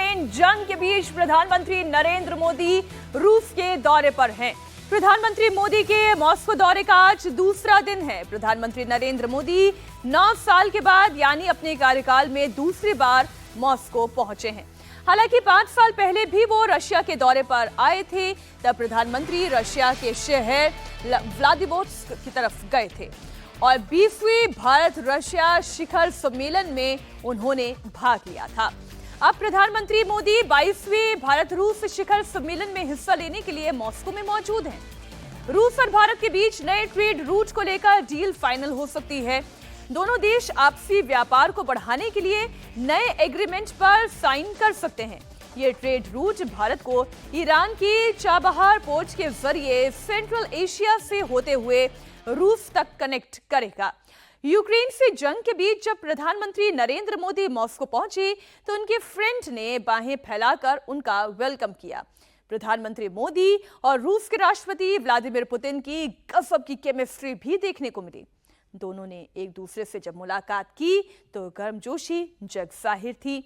Ukraine जंग के बीच प्रधानमंत्री नरेंद्र मोदी रूस के दौरे पर हैं। प्रधानमंत्री मोदी के मॉस्को दौरे का आज दूसरा दिन है। प्रधानमंत्री नरेंद्र मोदी 9 साल के बाद यानी अपने कार्यकाल में दूसरी बार मॉस्को पहुंचे हैं। हालांकि 5 साल पहले भी वो रशिया के दौरे पर आए थे, तब प्रधानमंत्री रशिया के शहर व्लादिवोस्टोक की तरफ गए थे और 20वीं भारत रशिया शिखर सम्मेलन में उन्होंने भाग लिया था। अब प्रधानमंत्री मोदी 22वीं भारत रूस शिखर सम्मेलन में हिस्सा लेने के लिए मॉस्को में मौजूद हैं। रूस और भारत के बीच नए ट्रेड रूट को लेकर डील फाइनल हो सकती है। दोनों देश आपसी व्यापार को बढ़ाने के लिए नए एग्रीमेंट पर साइन कर सकते हैं। ये ट्रेड रूट भारत को ईरान की चाबहार पोर्ट के जरिए सेंट्रल एशिया से होते हुए रूस तक कनेक्ट करेगा। यूक्रेन से जंग के बीच जब प्रधानमंत्री नरेंद्र मोदी मॉस्को पहुंचे तो उनके फ्रेंड ने बाहें फैलाकर उनका वेलकम किया। प्रधानमंत्री मोदी और रूस के राष्ट्रपति व्लादिमीर पुतिन की गजब की केमिस्ट्री भी देखने को मिली। दोनों ने एक दूसरे से जब मुलाकात की तो गर्मजोशी जग जाहिर थी।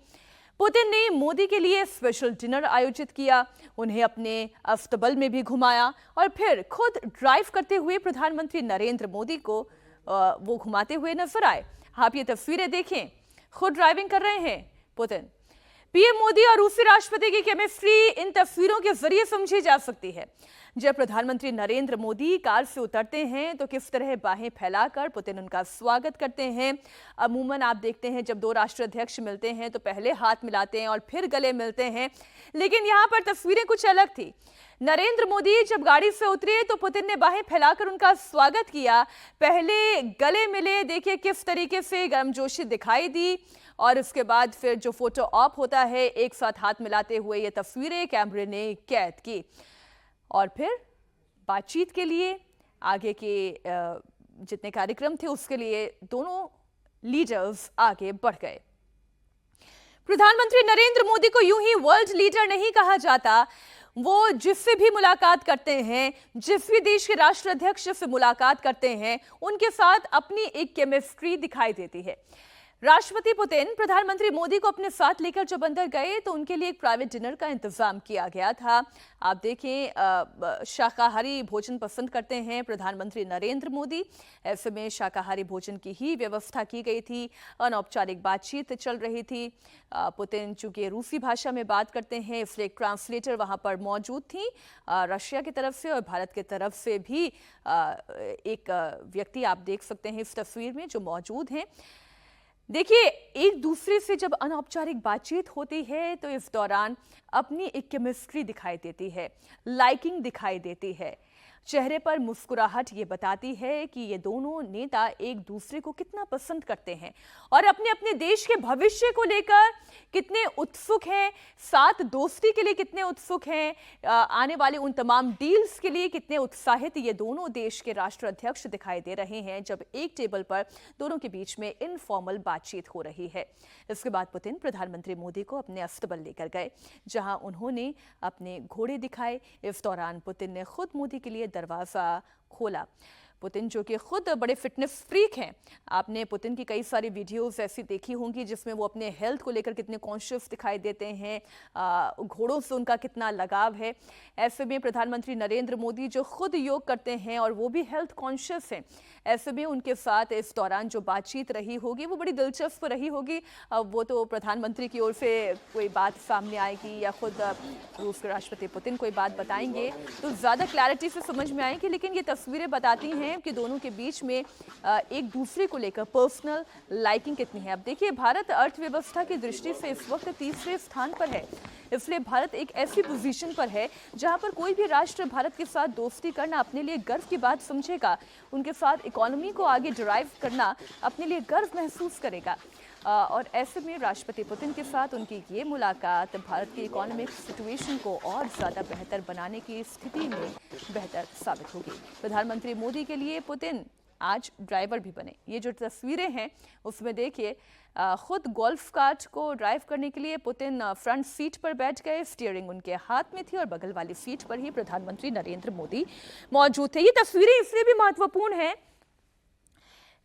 पुतिन ने मोदी के लिए स्पेशल डिनर आयोजित किया, उन्हें अपने अस्तबल में भी घुमाया और फिर खुद ड्राइव करते हुए प्रधानमंत्री नरेंद्र मोदी को वो घुमाते हुए नजर आए। आप ये तस्वीरें देखें, खुद ड्राइविंग कर रहे हैं पुतिन। पीएम मोदी और रूसी राष्ट्रपति की केमिस्ट्री इन तस्वीरों के जरिए समझी जा सकती है। जब प्रधानमंत्री नरेंद्र मोदी कार से उतरते हैं तो किस तरह बाहें फैलाकर पुतिन उनका स्वागत करते हैं। अमूमन आप देखते हैं जब दो राष्ट्राध्यक्ष मिलते हैं तो पहले हाथ मिलाते हैं और फिर गले मिलते हैं, लेकिन यहाँ पर तस्वीरें कुछ अलग थी। नरेंद्र मोदी जब गाड़ी से उतरे तो पुतिन ने बाहें फैलाकर उनका स्वागत किया, पहले गले मिले। देखिए किस तरीके से गर्मजोशी दिखाई दी और उसके बाद फिर जो फोटो ऑप होता है एक साथ हाथ मिलाते हुए ये तस्वीरें कैमरे ने कैद की और फिर बातचीत के लिए आगे के जितने कार्यक्रम थे उसके लिए दोनों लीडर्स आगे बढ़ गए। प्रधानमंत्री नरेंद्र मोदी को यूं ही वर्ल्ड लीडर नहीं कहा जाता। वो जिससे भी मुलाकात करते हैं, जिस भी देश के राष्ट्राध्यक्ष से मुलाकात करते हैं, उनके साथ अपनी एक केमिस्ट्री दिखाई देती है। राष्ट्रपति पुतिन प्रधानमंत्री मोदी को अपने साथ लेकर जब अंदर गए तो उनके लिए एक प्राइवेट डिनर का इंतजाम किया गया था। आप देखें, शाकाहारी भोजन पसंद करते हैं प्रधानमंत्री नरेंद्र मोदी, ऐसे में शाकाहारी भोजन की ही व्यवस्था की गई थी। अनौपचारिक बातचीत चल रही थी। पुतिन चूंकि रूसी भाषा में बात करते हैं इसलिए एक ट्रांसलेटर वहां पर मौजूद थी। रशिया की तरफ से और भारत की तरफ से भी एक व्यक्ति आप देख सकते हैं इस तस्वीर में जो मौजूद हैं। देखिए, एक दूसरे से जब अनौपचारिक बातचीत होती है तो इस दौरान अपनी एक केमिस्ट्री दिखाई देती है, लाइकिंग दिखाई देती है। चेहरे पर मुस्कुराहट ये बताती है कि ये दोनों नेता एक दूसरे को कितना पसंद करते हैं और अपने अपने देश के भविष्य को लेकर कितने उत्सुक हैं, साथ दोस्ती के लिए कितने उत्सुक हैं, आने वाले उन तमाम डील्स के लिए कितने उत्साहित ये दोनों देश के राष्ट्राध्यक्ष दिखाई दे रहे हैं जब एक टेबल पर दोनों के बीच में इनफॉर्मल बातचीत हो रही है। इसके बाद पुतिन प्रधानमंत्री मोदी को अपने अस्तबल लेकर गए जहां उन्होंने अपने घोड़े दिखाए। इस दौरान पुतिन ने खुद मोदी के लिए दरवाजा खोला। पुतिन जो कि खुद बड़े फिटनेस फ्रीक हैं, आपने पुतिन की कई सारी वीडियोस ऐसी देखी होंगी जिसमें वो अपने हेल्थ को लेकर कितने कॉन्शियस दिखाई देते हैं, घोड़ों से उनका कितना लगाव है। ऐसे में प्रधानमंत्री नरेंद्र मोदी जो खुद योग करते हैं और वो भी हेल्थ कॉन्शियस हैं, ऐसे में उनके साथ इस दौरान जो बातचीत रही होगी वो बड़ी दिलचस्प रही होगी। वो तो प्रधानमंत्री की ओर से कोई बात सामने आएगी या खुद रूस के राष्ट्रपति पुतिन कोई बात बताएंगे तो ज़्यादा क्लैरिटी से समझ में आएगी, लेकिन ये तस्वीरें बताती हैं कि दोनों के बीच में एक दूसरे को लेकर पर्सनल लाइकिंग कितनी है। अब देखिए, भारत अर्थव्यवस्था की दृष्टि से इस वक्त तीसरे स्थान पर है, इसलिए भारत एक ऐसी पोजीशन पर है जहां पर कोई भी राष्ट्र भारत के साथ दोस्ती करना अपने लिए गर्व की बात समझेगा, उनके साथ इकोनॉमी को आगे ड्राइव करना अपने लिए गर्व महसूस करेगा। और ऐसे में राष्ट्रपति पुतिन के साथ उनकी ये मुलाकात भारत की इकोनॉमिक सिचुएशन को और ज़्यादा बेहतर बनाने की स्थिति में बेहतर साबित होगी। प्रधानमंत्री मोदी के लिए पुतिन आज ड्राइवर भी बने। ये जो तस्वीरें हैं उसमें देखिए, खुद गोल्फ कार्ट को ड्राइव करने के लिए पुतिन फ्रंट सीट पर बैठ गए, स्टीयरिंग उनके हाथ में थी और बगल वाली सीट पर ही प्रधानमंत्री नरेंद्र मोदी मौजूद थे। ये तस्वीरें इसलिए भी महत्वपूर्ण हैं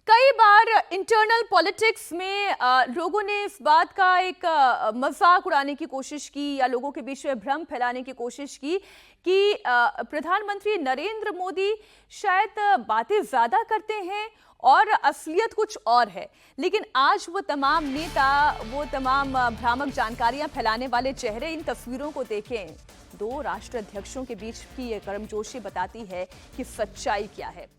कई बार इंटरनल पॉलिटिक्स में लोगों ने इस बात का एक मजाक उड़ाने की कोशिश की या लोगों के बीच में भ्रम फैलाने की कोशिश की कि प्रधानमंत्री नरेंद्र मोदी शायद बातें ज्यादा करते हैं और असलियत कुछ और है। लेकिन आज वो तमाम नेता, वो तमाम भ्रामक जानकारियां फैलाने वाले चेहरे, इन तस्वीरों को देखें। दो राष्ट्राध्यक्षों के बीच की ये गर्मजोशी बताती है कि सच्चाई क्या है।